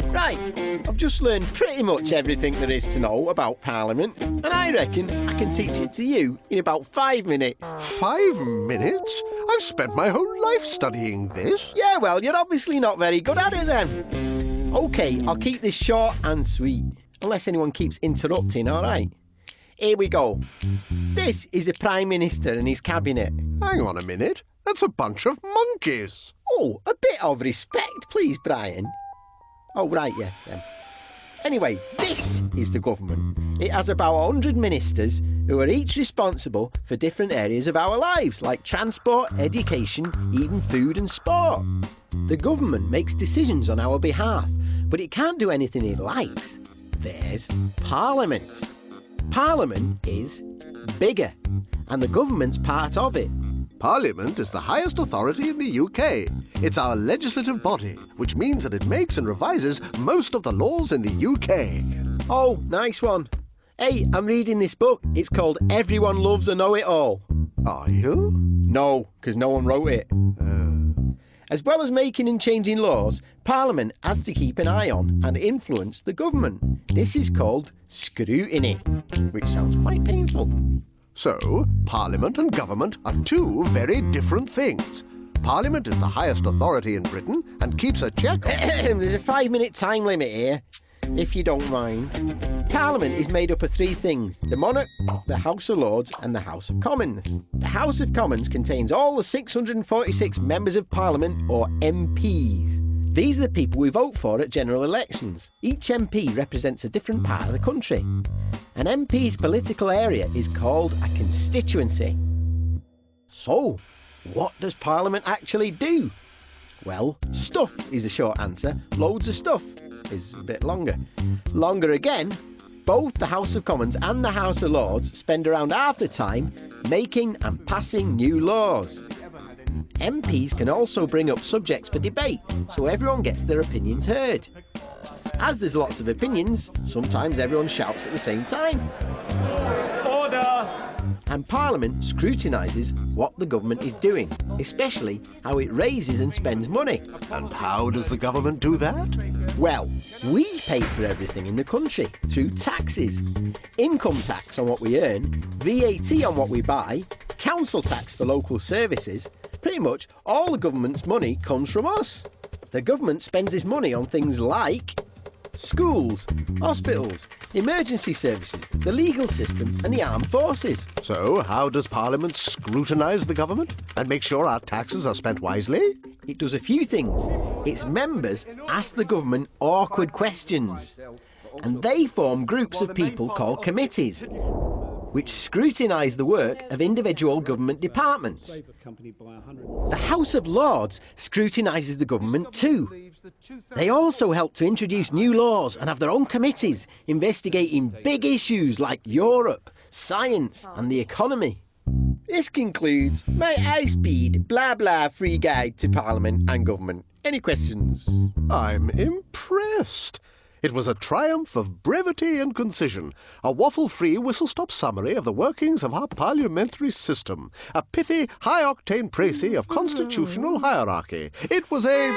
Right, I've just learned pretty much everything there is to know about Parliament, and I reckon I can teach it to you in about 5 minutes. 5 minutes? I've spent my whole life studying this. Yeah, well, you're obviously not very good at it then. OK, I'll keep this short and sweet, unless anyone keeps interrupting, all right? Here we go. This is the Prime Minister and his cabinet. Hang on a minute. That's a bunch of monkeys. Oh, a bit of respect, please, Brian. Oh, right, yeah, then. Anyway, this is the government. It has about 100 ministers who are each responsible for different areas of our lives, like transport, education, even food and sport. The government makes decisions on our behalf, but it can't do anything it likes. There's Parliament. Parliament is bigger, and the government's part of it. Parliament is the highest authority in the UK. It's our legislative body, which means that it makes and revises most of the laws in the UK. Oh, nice one. Hey, I'm reading this book. It's called Everyone Loves a Know-It-All. Are you? No, because no one wrote it. As well as making and changing laws, Parliament has to keep an eye on and influence the government. This is called scrutiny, which sounds quite painful. So, Parliament and government are two very different things. Parliament is the highest authority in Britain and keeps a check on... There's a 5-minute time limit here, if you don't mind. Parliament is made up of 3 things: the monarch, the House of Lords and the House of Commons. The House of Commons contains all the 646 members of Parliament, or MPs. These are the people we vote for at general elections. Each MP represents a different part of the country. An MP's political area is called a constituency. So, what does Parliament actually do? Well, stuff is a short answer. Loads of stuff is a bit longer. Longer again. Both the House of Commons and the House of Lords spend around half the time making and passing new laws. MPs can also bring up subjects for debate, so everyone gets their opinions heard. As there's lots of opinions, sometimes everyone shouts at the same time. Order! And Parliament scrutinises what the government is doing, especially how it raises and spends money. And how does the government do that? Well, we pay for everything in the country through taxes. Income tax on what we earn, VAT on what we buy, council tax for local services. Pretty much all the government's money comes from us. The government spends its money on things like schools, hospitals, emergency services, the legal system and the armed forces. So, how does Parliament scrutinise the government and make sure our taxes are spent wisely? It does a few things. Its members ask the government awkward questions, and they form groups of people called committees, which scrutinise the work of individual government departments. The House of Lords scrutinises the government too. They also help to introduce new laws and have their own committees investigating big issues like Europe, science and the economy. This concludes my high-speed, blah-blah free guide to Parliament and government. Any questions? I'm impressed. It was a triumph of brevity and concision, a waffle-free whistle-stop summary of the workings of our parliamentary system, a pithy, high-octane précis of constitutional hierarchy. It was a...